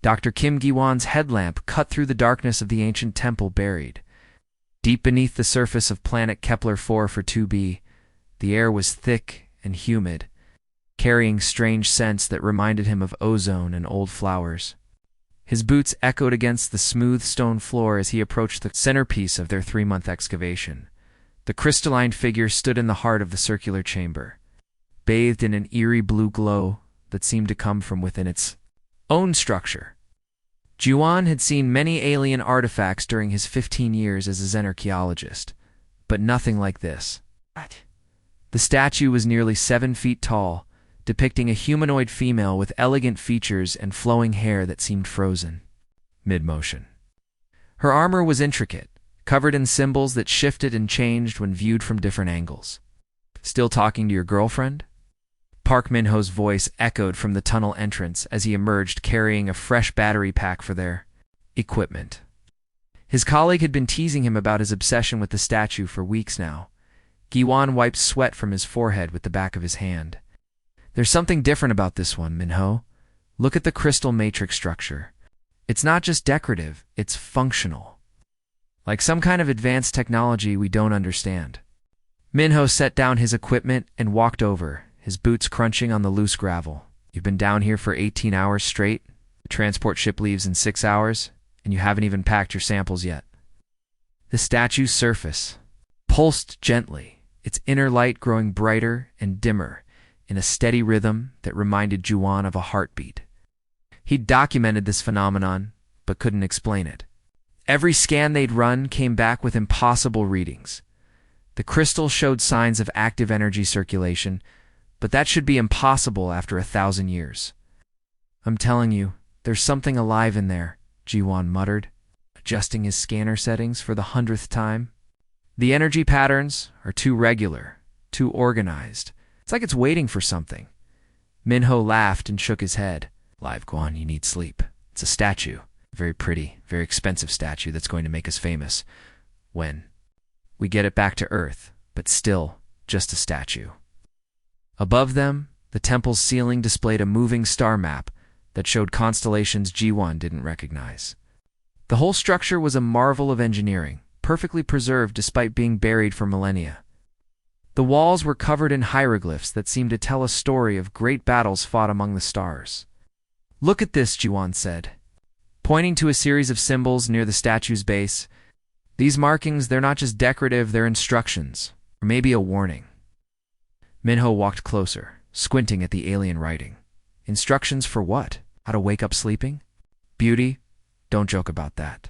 Dr. Kim Gi-won's headlamp cut through the darkness of the ancient temple buried. Deep beneath the surface of planet Kepler 4 for 2b, the air was thick and humid, carrying strange scents that reminded him of ozone and old flowers. His boots echoed against the smooth stone floor as he approached the centerpiece of their 3-month excavation. The crystalline figure stood in the heart of the circular chamber, bathed in an eerie blue glow that seemed to come from within its own structure. Ji-won had seen many alien artifacts during his 15 years as a Zen archaeologist, but nothing like this. The statue was nearly 7 feet tall, depicting a humanoid female with elegant features and flowing hair that seemed frozen mid-motion. Her armor was intricate, covered in symbols that shifted and changed when viewed from different angles. "Still talking to your girlfriend?" Park Min-ho's voice echoed from the tunnel entrance as he emerged carrying a fresh battery pack for their equipment. His colleague had been teasing him about his obsession with the statue for weeks now. Gi-won wiped sweat from his forehead with the back of his hand. "There's something different about this one, Min-ho. Look at the crystal matrix structure. It's not just decorative, it's functional. Like some kind of advanced technology we don't understand." Min-ho set down his equipment and walked over, his boots crunching on the loose gravel. "You've been down here for 18 hours straight? The transport ship leaves in 6 hours, and you haven't even packed your samples yet." The statue's surface pulsed gently, its inner light growing brighter and dimmer in a steady rhythm that reminded Ji-won of a heartbeat. He'd documented this phenomenon, but couldn't explain it. Every scan they'd run came back with impossible readings. The crystal showed signs of active energy circulation, but that should be impossible after 1,000 years. "I'm telling you, there's something alive in there," Ji-won muttered, adjusting his scanner settings for the 100th time. "The energy patterns are too regular, too organized. It's like it's waiting for something." Min-ho laughed and shook his head. "Live, Guan, you need sleep. It's a statue. A very pretty, very expensive statue that's going to make us famous when we get it back to Earth, but still just a statue." Above them, the temple's ceiling displayed a moving star map that showed constellations Ji-won didn't recognize. The whole structure was a marvel of engineering, perfectly preserved despite being buried for millennia. The walls were covered in hieroglyphs that seemed to tell a story of great battles fought among the stars. "Look at this," Ji-won said, pointing to a series of symbols near the statue's base. "These markings, they're not just decorative, they're instructions, or maybe a warning." Min-ho walked closer, squinting at the alien writing. Instructions for what? How to wake up sleeping? "Beauty? Don't joke about that.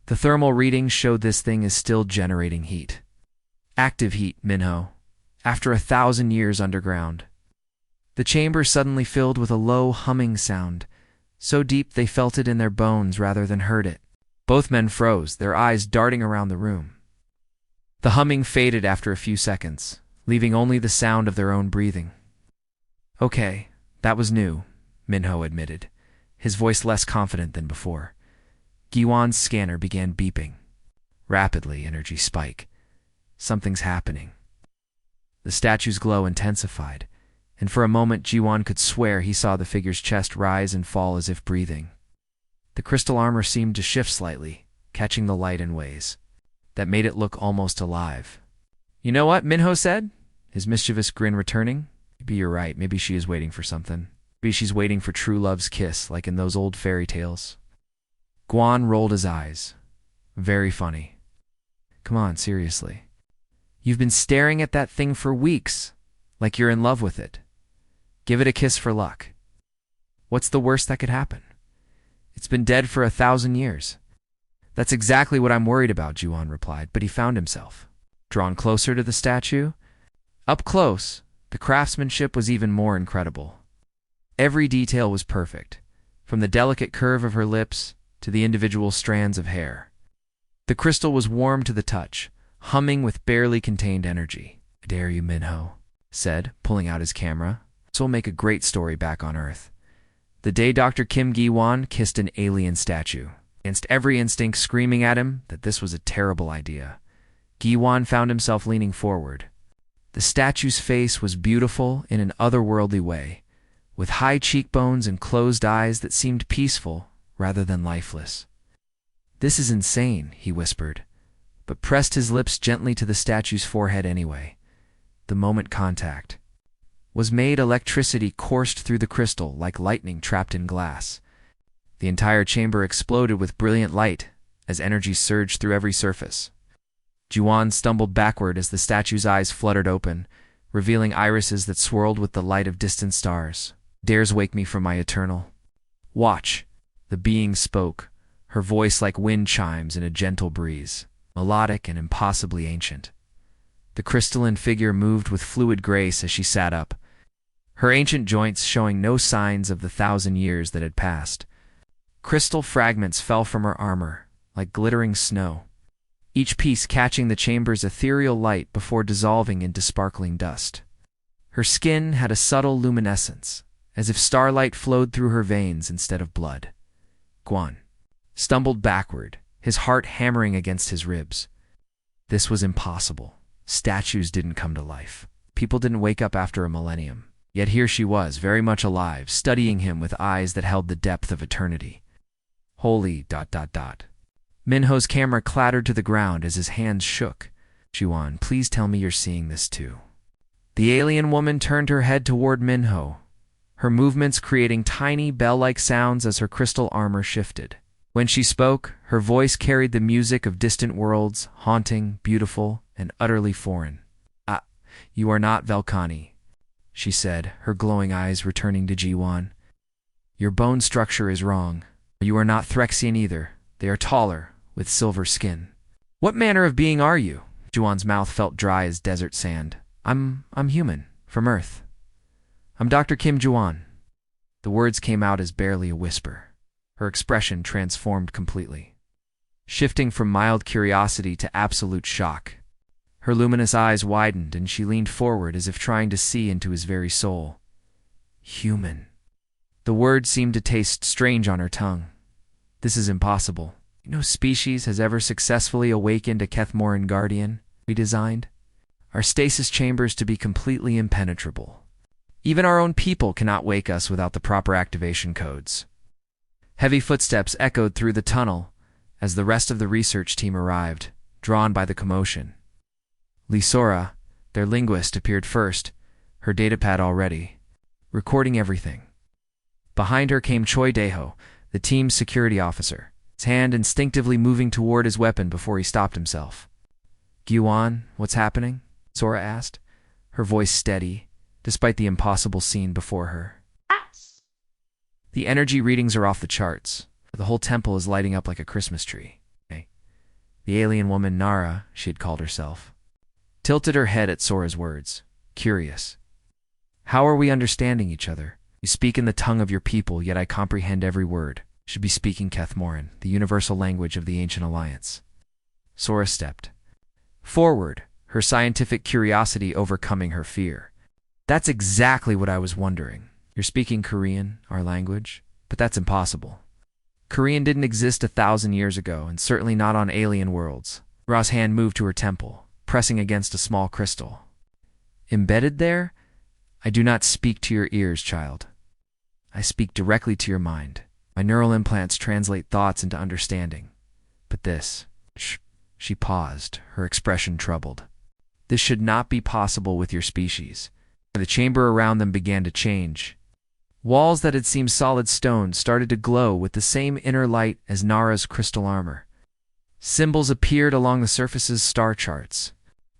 The thermal readings showed this thing is still generating heat. Active heat, Min-ho. After 1,000 years underground." The chamber suddenly filled with a low humming sound, so deep they felt it in their bones rather than heard it. Both men froze, their eyes darting around the room. The humming faded after a few seconds, leaving only the sound of their own breathing. "Okay, that was new," Min-ho admitted, his voice less confident than before. Gi-won's scanner began beeping. Rapidly, energy spike. "Something's happening." The statue's glow intensified, and for a moment Ji-won could swear he saw the figure's chest rise and fall as if breathing. The crystal armor seemed to shift slightly, catching the light in ways that made it look almost alive. "You know what?" Min-ho said, his mischievous grin returning. "Maybe you're right. Maybe she is waiting for something. Maybe she's waiting for true love's kiss, like in those old fairy tales." Guan rolled his eyes. "Very funny. Come on, seriously. You've been staring at that thing for weeks, like you're in love with it. Give it a kiss for luck. What's the worst that could happen? It's been dead for 1,000 years." "That's exactly what I'm worried about," Ji-won replied, but he found himself drawn closer to the statue. Up close, the craftsmanship was even more incredible. Every detail was perfect, from the delicate curve of her lips to the individual strands of hair. The crystal was warm to the touch, humming with barely contained energy. "I dare you, Min-ho," said, pulling out his camera. "This will make a great story back on Earth. The day Dr. Kim Gi-won kissed an alien statue," against every instinct screaming at him that this was a terrible idea. Gi-won found himself leaning forward. The statue's face was beautiful in an otherworldly way, with high cheekbones and closed eyes that seemed peaceful rather than lifeless. "This is insane," he whispered, but pressed his lips gently to the statue's forehead anyway. The moment contact was made, electricity coursed through the crystal like lightning trapped in glass. The entire chamber exploded with brilliant light as energy surged through every surface. Juan stumbled backward as the statue's eyes fluttered open, revealing irises that swirled with the light of distant stars. "Dares wake me from my eternal watch," the being spoke, her voice like wind chimes in a gentle breeze, melodic and impossibly ancient. The crystalline figure moved with fluid grace as she sat up, her ancient joints showing no signs of the 1,000 years that had passed. Crystal fragments fell from her armor, like glittering snow, each piece catching the chamber's ethereal light before dissolving into sparkling dust. Her skin had a subtle luminescence, as if starlight flowed through her veins instead of blood. Guan stumbled backward, his heart hammering against his ribs. This was impossible. Statues didn't come to life. People didn't wake up after a millennium. Yet here she was, very much alive, studying him with eyes that held the depth of eternity. Holy ... Minho's camera clattered to the ground as his hands shook. "Juan, please tell me you're seeing this too." The alien woman turned her head toward Minho, her movements creating tiny bell-like sounds as her crystal armor shifted. When she spoke, her voice carried the music of distant worlds, haunting, beautiful, and utterly foreign. "Ah, you are not Velkani," she said, her glowing eyes returning to Jiwan. "Your bone structure is wrong. You are not Threxian either. They are taller, with silver skin." "What manner of being are you?" Juwan's mouth felt dry as desert sand. I'm human, from Earth. I'm Dr. Kim Juwan." The words came out as barely a whisper. Her expression transformed completely, shifting from mild curiosity to absolute shock. Her luminous eyes widened and she leaned forward as if trying to see into his very soul. "Human." The word seemed to taste strange on her tongue. "This is impossible. No species has ever successfully awakened a Kethmoran guardian we designed. Our stasis chambers to be completely impenetrable. Even our own people cannot wake us without the proper activation codes." Heavy footsteps echoed through the tunnel as the rest of the research team arrived, drawn by the commotion. Lisora, their linguist, appeared first, her datapad all ready, recording everything. Behind her came Choi Daeho, the team's security officer, his hand instinctively moving toward his weapon before he stopped himself. "Gyuan, what's happening?" Sora asked, her voice steady, despite the impossible scene before her. "The energy readings are off the charts. The whole temple is lighting up like a Christmas tree." The alien woman Nara, she had called herself, tilted her head at Sora's words, curious. "How are we understanding each other? You speak in the tongue of your people, yet I comprehend every word. Should be speaking Kethmoran, the universal language of the Ancient Alliance." Sora stepped forward, her scientific curiosity overcoming her fear. "That's exactly what I was wondering. You're speaking Korean, our language, but that's impossible. Korean didn't exist 1,000 years ago, and certainly not on alien worlds." Ra's hand moved to her temple, pressing against a small crystal. "Embedded there? I do not speak to your ears, child. I speak directly to your mind. My neural implants translate thoughts into understanding. But this..." She paused, her expression troubled. "This should not be possible with your species." The chamber around them began to change. Walls that had seemed solid stone started to glow with the same inner light as Nara's crystal armor. Symbols appeared along the surface's star charts,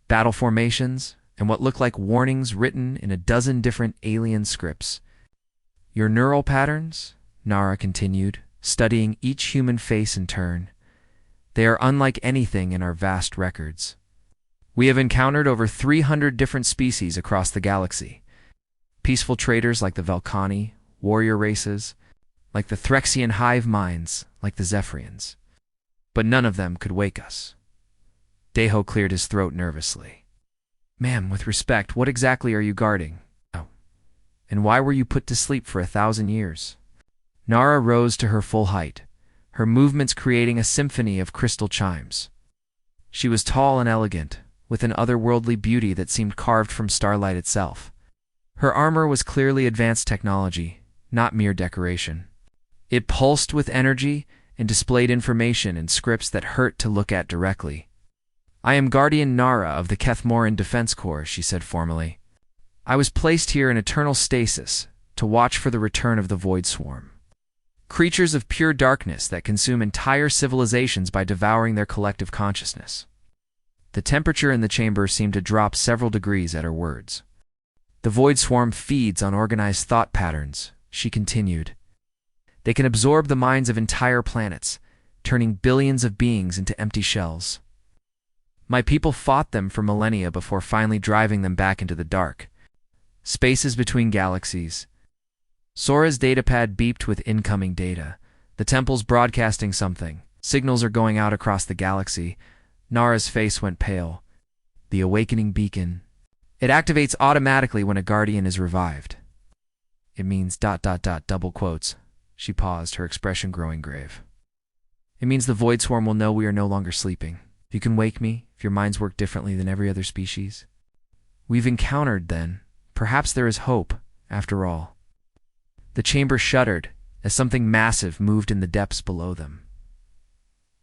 battle formations, and what looked like warnings written in a dozen different alien scripts. "Your neural patterns," Nara continued, studying each human face in turn, "they are unlike anything in our vast records. We have encountered over 300 different species across the galaxy. Peaceful traders like the Velkani, warrior races, like the Threxian hive minds, like the Zephyrians. But none of them could wake us." Daeho cleared his throat nervously. "Ma'am, with respect, what exactly are you guarding? Oh. And why were you put to sleep for 1,000 years?" Nara rose to her full height, her movements creating a symphony of crystal chimes. She was tall and elegant, with an otherworldly beauty that seemed carved from starlight itself. Her armor was clearly advanced technology, not mere decoration. It pulsed with energy and displayed information in scripts that hurt to look at directly. "I am Guardian Nara of the Kethmoran Defense Corps," she said formally. "I was placed here in eternal stasis to watch for the return of the Void Swarm. Creatures of pure darkness that consume entire civilizations by devouring their collective consciousness." The temperature in the chamber seemed to drop several degrees at her words. "The Void Swarm feeds on organized thought patterns," she continued. "They can absorb the minds of entire planets, turning billions of beings into empty shells. My people fought them for millennia before finally driving them back into the dark. Spaces between galaxies." Sora's datapad beeped with incoming data. The temple's broadcasting something. Signals are going out across the galaxy. Nara's face went pale. "The awakening beacon. It activates automatically when a guardian is revived. It means ... double quotes." She paused, her expression growing grave. "It means the Void Swarm will know we are no longer sleeping. If you can wake me, if your minds work differently than every other species. We've encountered, then. Perhaps there is hope, after all." The chamber shuddered as something massive moved in the depths below them.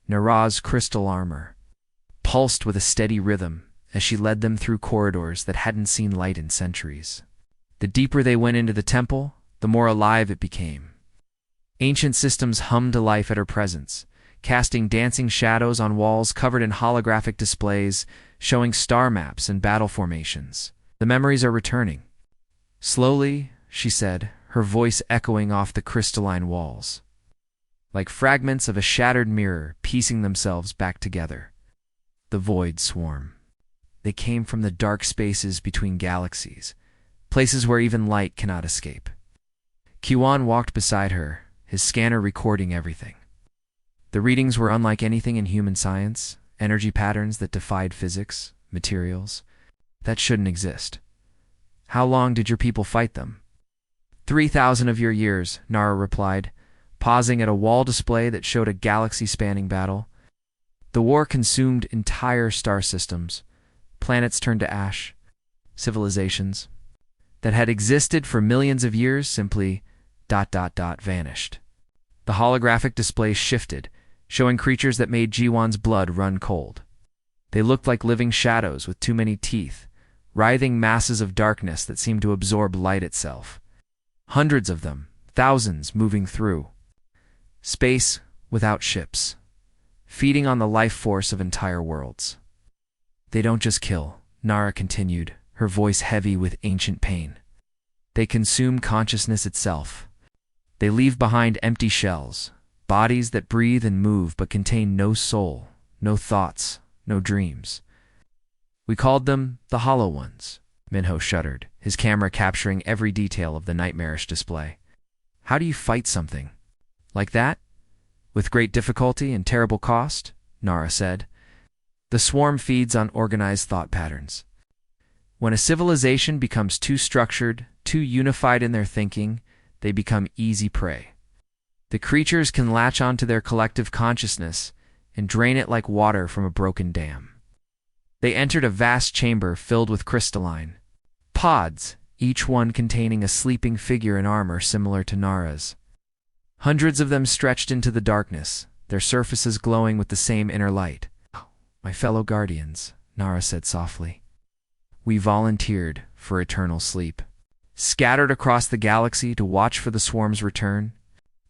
Nara's crystal armor pulsed with a steady rhythm as she led them through corridors that hadn't seen light in centuries. The deeper they went into the temple, the more alive it became. Ancient systems hummed to life at her presence, casting dancing shadows on walls covered in holographic displays, showing star maps and battle formations. "The memories are returning." "Slowly," she said, her voice echoing off the crystalline walls, like fragments of a shattered mirror piecing themselves back together. "The Void Swarm. They came from the dark spaces between galaxies, places where even light cannot escape." Kiwan walked beside her, his scanner recording everything. The readings were unlike anything in human science, energy patterns that defied physics, materials that shouldn't exist. "How long did your people fight them?" 3,000 of your years, Nara replied, pausing at a wall display that showed a galaxy-spanning battle. "The war consumed entire star systems. Planets turned to ash. Civilizations that had existed for millions of years simply ... vanished." The holographic display shifted, showing creatures that made Jiwan's blood run cold. They looked like living shadows with too many teeth, writhing masses of darkness that seemed to absorb light itself. Hundreds of them, thousands moving through. Space without ships, feeding on the life force of entire worlds. "They don't just kill," Nara continued, her voice heavy with ancient pain. "They consume consciousness itself. They leave behind empty shells, bodies that breathe and move but contain no soul, no thoughts, no dreams. We called them the Hollow Ones." Minho shuddered, his camera capturing every detail of the nightmarish display. "How do you fight something like that?" "With great difficulty and terrible cost," Nara said. "The swarm feeds on organized thought patterns. When a civilization becomes too structured, too unified in their thinking, they become easy prey. The creatures can latch onto their collective consciousness and drain it like water from a broken dam." They entered a vast chamber filled with crystalline pods, each one containing a sleeping figure in armor similar to Nara's. Hundreds of them stretched into the darkness, their surfaces glowing with the same inner light. "My fellow guardians," Nara said softly. "We volunteered for eternal sleep, scattered across the galaxy to watch for the swarm's return.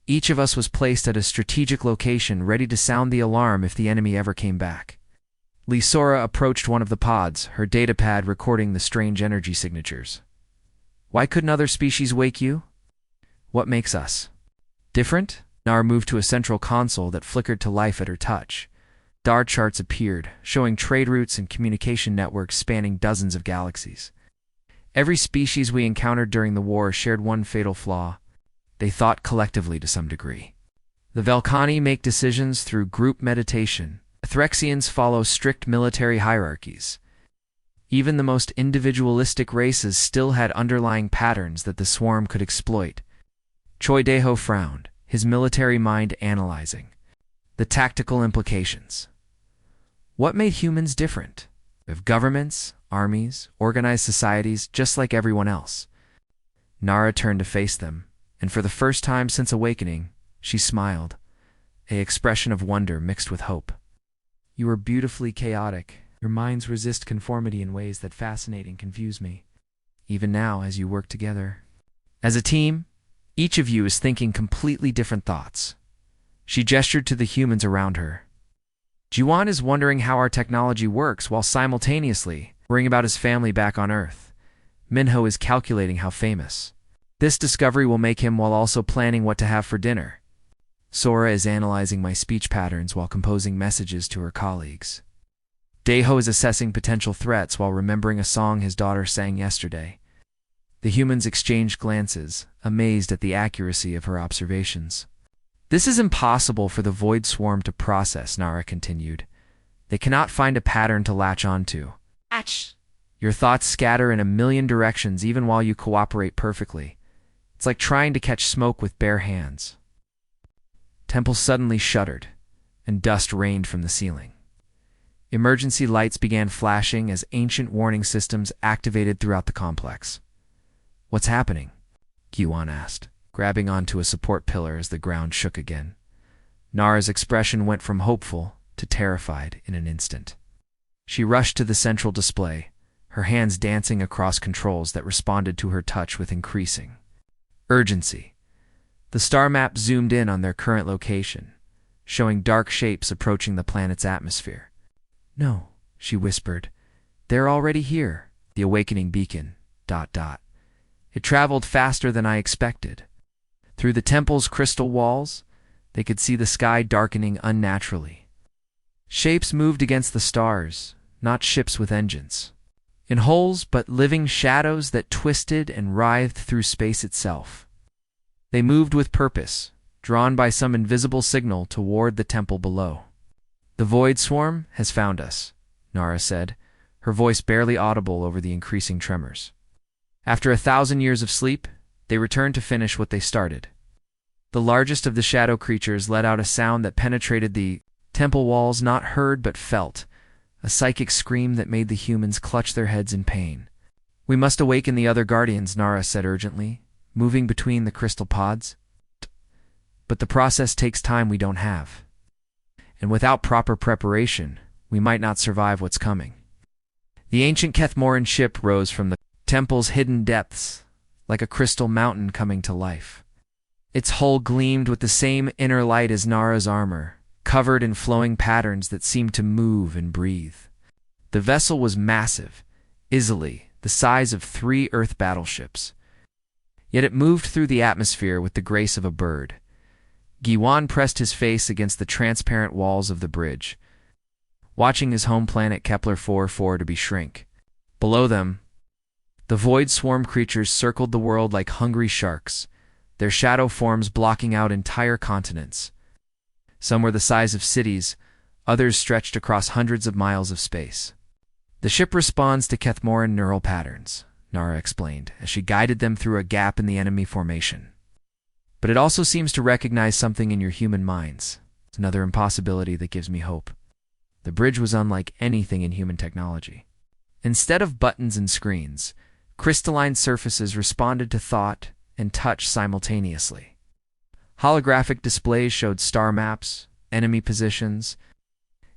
Each of us was placed at a strategic location ready to sound the alarm if the enemy ever came back." Lisora approached one of the pods, her datapad recording the strange energy signatures. "Why couldn't other species wake you? What makes us different?" Nara moved to a central console that flickered to life at her touch. Star charts appeared, showing trade routes and communication networks spanning dozens of galaxies. Every species we encountered during the war shared one fatal flaw. They thought collectively to some degree. The Velkhani make decisions through group meditation. Threxians follow strict military hierarchies. Even the most individualistic races still had underlying patterns that the swarm could exploit. Choi Deho frowned, his military mind analyzing the tactical implications. What made humans different? We have governments, armies, organized societies, just like everyone else. Nara turned to face them, and for the first time since awakening, She smiled, an expression of wonder mixed with hope. You are beautifully chaotic. Your minds resist conformity in ways that fascinate and confuse me, even now as you work together. As a team, each of you is thinking completely different thoughts. She gestured to the humans around her. Jiwan is wondering how our technology works while simultaneously worrying about his family back on Earth. Minho is calculating how famous this discovery will make him while also planning what to have for dinner. Sora is analyzing my speech patterns while composing messages to her colleagues. Daeho is assessing potential threats while remembering a song his daughter sang yesterday. The humans exchanged glances, amazed at the accuracy of her observations. This is impossible for the Void Swarm to process, Nara continued. They cannot find a pattern to latch onto. Atch! Your thoughts scatter in a million directions even while you cooperate perfectly. It's like trying to catch smoke with bare hands. Temple suddenly shuddered, and dust rained from the ceiling. Emergency lights began flashing as ancient warning systems activated throughout the complex. What's happening? Giwan asked, grabbing onto a support pillar as the ground shook again. Nara's expression went from hopeful to terrified in an instant. She rushed to the central display, her hands dancing across controls that responded to her touch with increasing urgency. The star map zoomed in on their current location, showing dark shapes approaching the planet's atmosphere. No, she whispered. They're already here. The awakening beacon. ... It traveled faster than I expected. Through the temple's crystal walls, they could see the sky darkening unnaturally. Shapes moved against the stars, not ships with engines. In holes, but living shadows that twisted and writhed through space itself. They moved with purpose, drawn by some invisible signal toward the temple below. The Void Swarm has found us, Nara said, her voice barely audible over the increasing tremors. After 1,000 years of sleep, they returned to finish what they started. The largest of the shadow creatures let out a sound that penetrated the temple walls, not heard but felt, a psychic scream that made the humans clutch their heads in pain. We must awaken the other guardians, Nara said urgently, moving between the crystal pods. But the process takes time we don't have. And without proper preparation, we might not survive what's coming. The ancient Kethmoran ship rose from the temple's hidden depths, like a crystal mountain coming to life. Its hull gleamed with the same inner light as Nara's armor, covered in flowing patterns that seemed to move and breathe. The vessel was massive, easily the size of 3 Earth battleships. Yet it moved through the atmosphere with the grace of a bird. Giwan pressed his face against the transparent walls of the bridge, watching his home planet Kepler-4 to be shrink. Below them, the Void Swarm creatures circled the world like hungry sharks, their shadow forms blocking out entire continents. Some were the size of cities, others stretched across hundreds of miles of space. The ship responds to Kethmoran neural patterns, Nara explained, as she guided them through a gap in the enemy formation. But it also seems to recognize something in your human minds. It's another impossibility that gives me hope. The bridge was unlike anything in human technology. Instead of buttons and screens, crystalline surfaces responded to thought and touch simultaneously. Holographic displays showed star maps, enemy positions,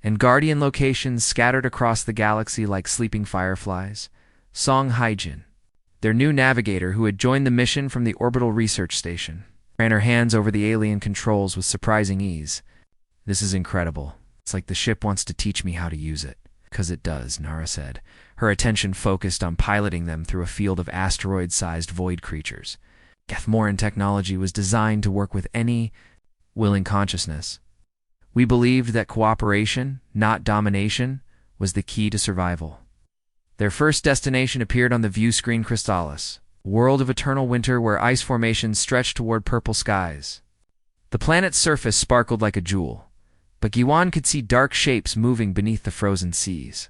and guardian locations scattered across the galaxy like sleeping fireflies. Song Haijin, their new navigator who had joined the mission from the orbital research station, ran her hands over the alien controls with surprising ease. This is incredible. It's like the ship wants to teach me how to use it. 'Cause it does, Nara said, her attention focused on piloting them through a field of asteroid-sized void creatures. Kethmoran technology was designed to work with any willing consciousness. We believed that cooperation, not domination, was the key to survival. Their first destination appeared on the view screen Crystallis, a world of eternal winter where ice formations stretched toward purple skies. The planet's surface sparkled like a jewel, but Giwan could see dark shapes moving beneath the frozen seas.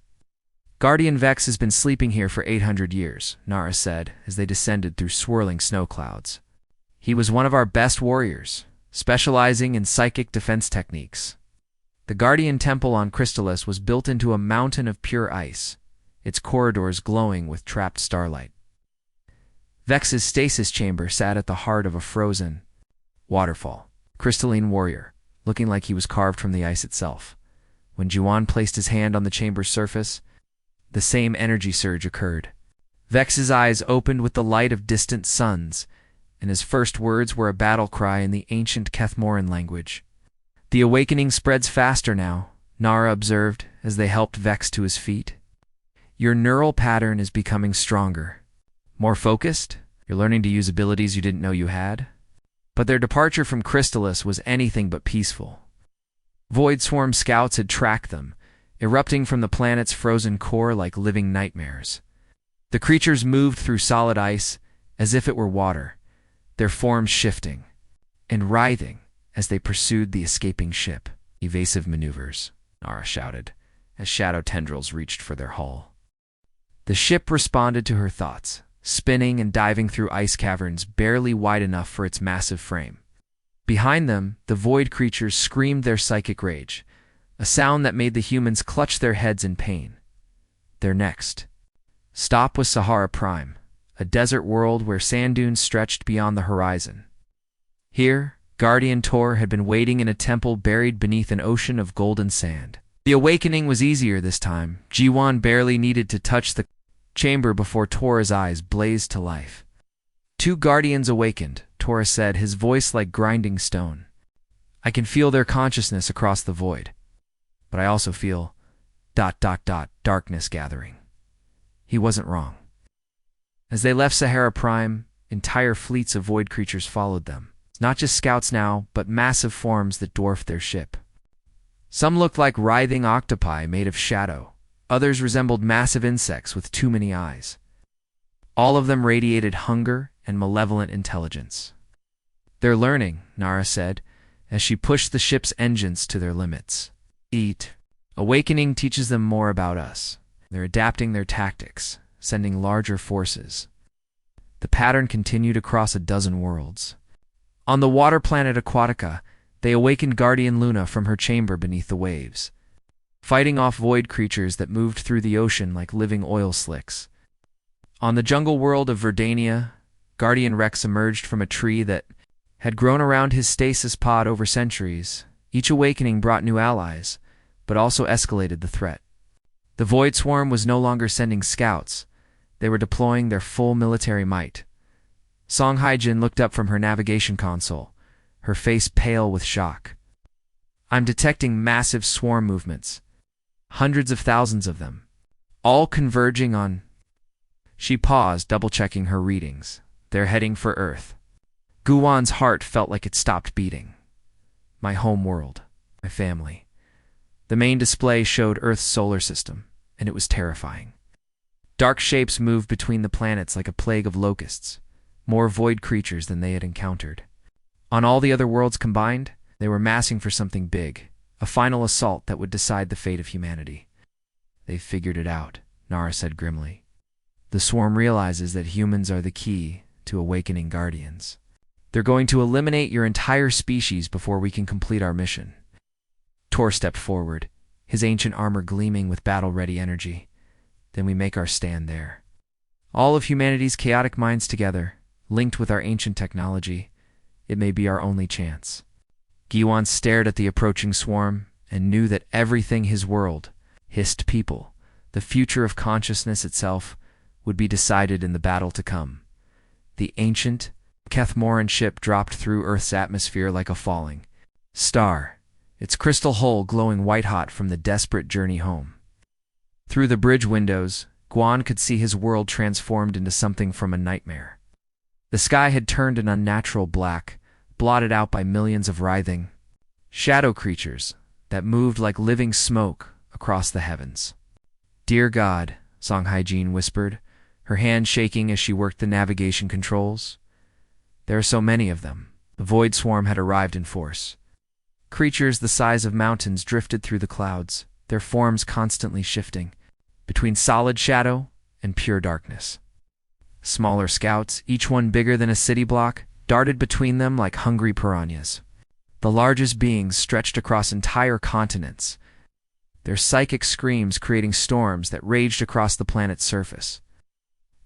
Guardian Vex has been sleeping here for 800 years, Nara said, as they descended through swirling snow clouds. He was one of our best warriors, specializing in psychic defense techniques. The Guardian Temple on Crystallis was built into a mountain of pure ice, its corridors glowing with trapped starlight. Vex's stasis chamber sat at the heart of a frozen waterfall. crystalline warrior, looking like he was carved from the ice itself. When Jiwan placed his hand on the chamber's surface, the same energy surge occurred. Vex's eyes opened with the light of distant suns, and his first words were a battle cry in the ancient Kethmoran language. The awakening spreads faster now, Nara observed as they helped Vex to his feet. Your neural pattern is becoming stronger. More focused? You're learning to use abilities you didn't know you had? But their departure from Crystallis was anything but peaceful. Void Swarm scouts had tracked them, erupting from the planet's frozen core like living nightmares. The creatures moved through solid ice as if it were water, their forms shifting and writhing as they pursued the escaping ship. Evasive maneuvers, Nara shouted, as shadow tendrils reached for their hull. The ship responded to her thoughts, spinning and diving through ice caverns barely wide enough for its massive frame. Behind them, the void creatures screamed their psychic rage, a sound that made the humans clutch their heads in pain. Their next stop was Sahara Prime, a desert world where sand dunes stretched beyond the horizon. Here, Guardian Tor had been waiting in a temple buried beneath an ocean of golden sand. The awakening was easier this time. Jiwan barely needed to touch the chamber before Tor's eyes blazed to life. Two guardians awakened, Tora said, his voice like grinding stone. I can feel their consciousness across the void. But I also feel ... darkness gathering. He wasn't wrong. As they left Sahara Prime, entire fleets of void creatures followed them. Not just scouts now, but massive forms that dwarfed their ship. Some looked like writhing octopi made of shadow. Others resembled massive insects with too many eyes. All of them radiated hunger and malevolent intelligence. They're learning, Nara said, as she pushed the ship's engines to their limits. Awakening teaches them more about us. They're adapting their tactics, sending larger forces. The pattern continued across a dozen worlds. On the water planet Aquatica, they awakened Guardian Luna from her chamber beneath the waves, fighting off void creatures that moved through the ocean like living oil slicks. On the jungle world of Verdania, Guardian Rex emerged from a tree that had grown around his stasis pod over centuries. Each awakening brought new allies, but also escalated the threat. The Void Swarm was no longer sending scouts. They were deploying their full military might. Song Haijin looked up from her navigation console, her face pale with shock. I'm detecting massive swarm movements. Hundreds of thousands of them. All converging on... She paused, double-checking her readings. They're heading for Earth. Guwan's heart felt like it stopped beating. My home world. My family. The main display showed Earth's solar system, and it was terrifying. Dark shapes moved between the planets like a plague of locusts, more void creatures than they had encountered. On all the other worlds combined, they were massing for something big, a final assault that would decide the fate of humanity. They've figured it out, Nara said grimly. The swarm realizes that humans are the key to awakening guardians. They're going to eliminate your entire species before we can complete our mission. Tor stepped forward, his ancient armor gleaming with battle-ready energy. Then we make our stand there. All of humanity's chaotic minds together, linked with our ancient technology, it may be our only chance. Giwan stared at the approaching swarm and knew that everything his world, hissed people, the future of consciousness itself, would be decided in the battle to come. The ancient Kethmoran ship dropped through Earth's atmosphere like a falling star, its crystal hull glowing white-hot from the desperate journey home. Through the bridge windows, Guan could see his world transformed into something from a nightmare. The sky had turned an unnatural black, blotted out by millions of writhing shadow creatures that moved like living smoke across the heavens. Dear God, Song Haijin whispered, her hand shaking as she worked the navigation controls. There are so many of them. The Void Swarm had arrived in force. Creatures the size of mountains drifted through the clouds, their forms constantly shifting, between solid shadow and pure darkness. Smaller scouts, each one bigger than a city block, darted between them like hungry piranhas. The largest beings stretched across entire continents, their psychic screams creating storms that raged across the planet's surface.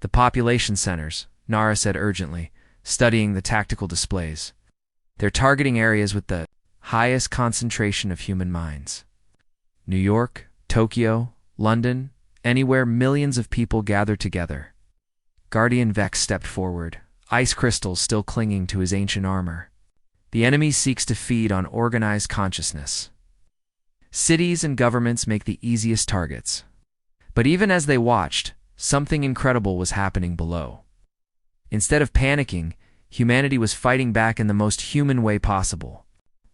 The population centers, Nara said urgently, studying the tactical displays. They're targeting areas with the highest concentration of human minds. New York, Tokyo, London, anywhere millions of people gather together. Guardian Vex stepped forward, ice crystals still clinging to his ancient armor. The enemy seeks to feed on organized consciousness. Cities and governments make the easiest targets. But even as they watched, something incredible was happening below. Instead of panicking, humanity was fighting back in the most human way possible.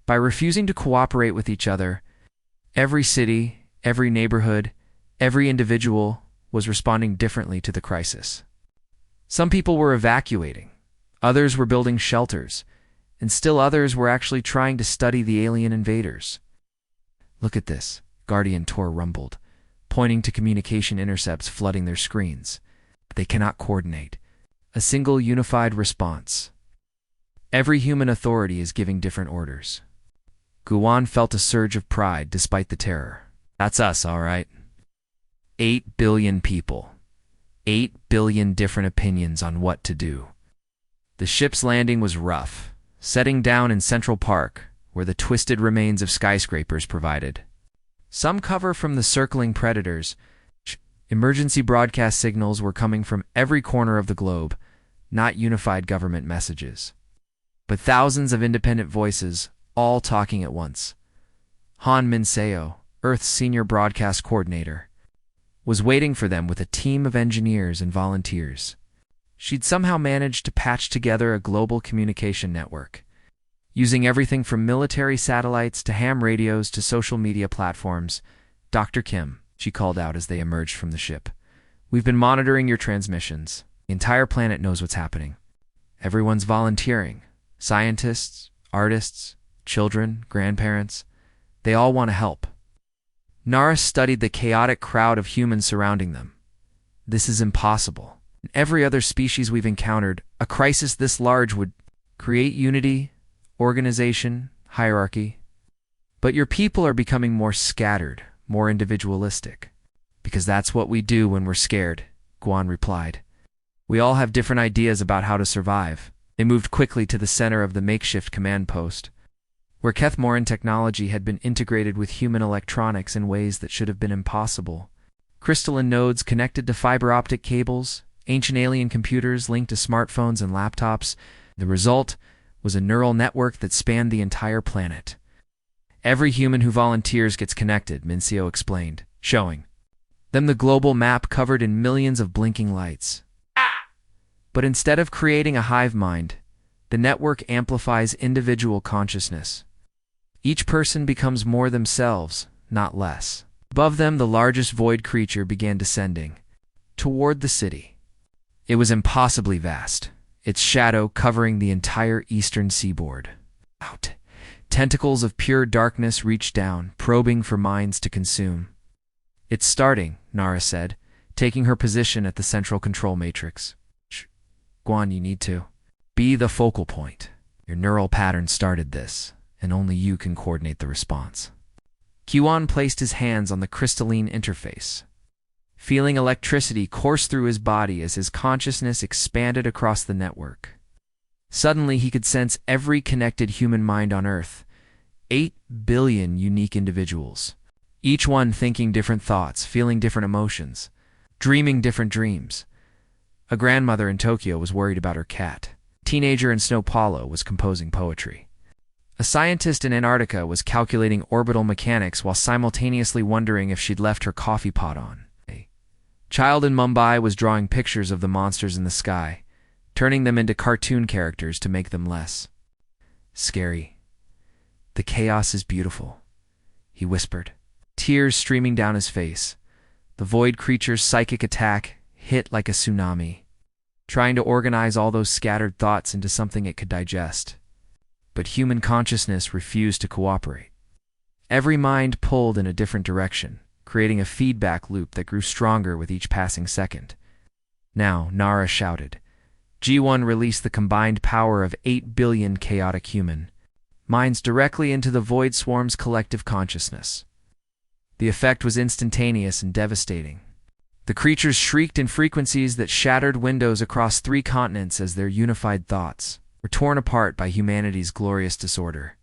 By refusing to cooperate with each other, every city, every neighborhood, every individual was responding differently to the crisis. Some people were evacuating, others were building shelters, and still others were actually trying to study the alien invaders. "Look at this," Guardian Tor rumbled, pointing to communication intercepts flooding their screens. They cannot coordinate. A single unified response. Every human authority is giving different orders. Guan felt a surge of pride despite the terror. That's us, all right. 8 billion people. 8 billion different opinions on what to do. The ship's landing was rough, setting down in Central Park, where the twisted remains of skyscrapers provided some cover from the circling predators. Emergency broadcast signals were coming from every corner of the globe, not unified government messages, but thousands of independent voices, all talking at once. Han Minseo, Earth's senior broadcast coordinator, was waiting for them with a team of engineers and volunteers. She'd somehow managed to patch together a global communication network, using everything from military satellites to ham radios to social media platforms. "Dr. Kim," she called out as they emerged from the ship, "we've been monitoring your transmissions. The entire planet knows what's happening. Everyone's volunteering. Scientists, artists, children, grandparents. They all want to help." Nara studied the chaotic crowd of humans surrounding them. "This is impossible. In every other species we've encountered, a crisis this large would create unity, organization, hierarchy. But your people are becoming more scattered, more individualistic. Because that's what we do when we're scared," Guan replied. "We all have different ideas about how to survive." They moved quickly to the center of the makeshift command post, where Kethmoran technology had been integrated with human electronics in ways that should have been impossible. Crystalline nodes connected to fiber optic cables, ancient alien computers linked to smartphones and laptops. The result was a neural network that spanned the entire planet. "Every human who volunteers gets connected," Minseo explained, showing them the global map covered in millions of blinking lights. But instead of creating a hive mind, the network amplifies individual consciousness. Each person becomes more themselves, not less. Above them, the largest void creature began descending toward the city. It was impossibly vast, its shadow covering the entire eastern seaboard. Out. Tentacles of pure darkness reached down, probing for minds to consume. "It's starting," Nara said, taking her position at the central control matrix. "Guan, you need to be the focal point. Your neural pattern started this, and only you can coordinate the response." Guan placed his hands on the crystalline interface, feeling electricity course through his body as his consciousness expanded across the network. Suddenly, he could sense every connected human mind on Earth, 8 billion unique individuals, each one thinking different thoughts, feeling different emotions, dreaming different dreams. A grandmother in Tokyo was worried about her cat. A teenager in São Paulo was composing poetry. A scientist in Antarctica was calculating orbital mechanics while simultaneously wondering if she'd left her coffee pot on. A child in Mumbai was drawing pictures of the monsters in the sky, turning them into cartoon characters to make them less scary. "The chaos is beautiful," he whispered, tears streaming down his face. The void creature's psychic attack hit like a tsunami, trying to organize all those scattered thoughts into something it could digest. But human consciousness refused to cooperate. Every mind pulled in a different direction, creating a feedback loop that grew stronger with each passing second. Now, Nara shouted. G1 released the combined power of 8 billion chaotic human minds directly into the Void Swarm's collective consciousness. The effect was instantaneous and devastating. The creatures shrieked in frequencies that shattered windows across 3 continents as their unified thoughts were were torn apart by humanity's glorious disorder.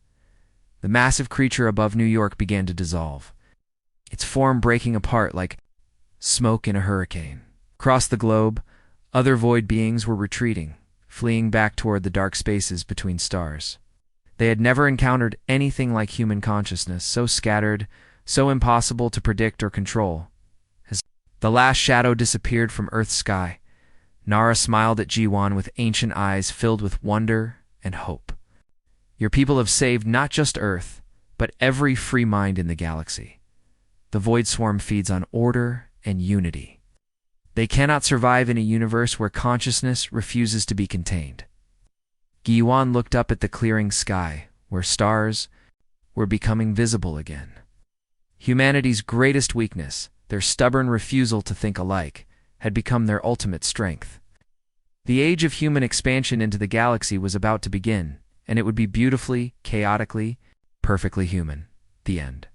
The massive creature above New York began to dissolve, its form breaking apart like smoke in a hurricane. Across the globe, other void beings were retreating, fleeing back toward the dark spaces between stars. They had never encountered anything like human consciousness, so scattered, so impossible to predict or control. As the last shadow disappeared from Earth's sky, Nara smiled at Jiwan with ancient eyes filled with wonder and hope. Your people have saved not just Earth, but every free mind in the galaxy. The Void Swarm feeds on order and unity. They cannot survive in a universe where consciousness refuses to be contained. Jiwan looked up at the clearing sky, where stars were becoming visible again. Humanity's greatest weakness, their stubborn refusal to think alike, had become their ultimate strength. The age of human expansion into the galaxy was about to begin, and it would be beautifully, chaotically, perfectly human. The end.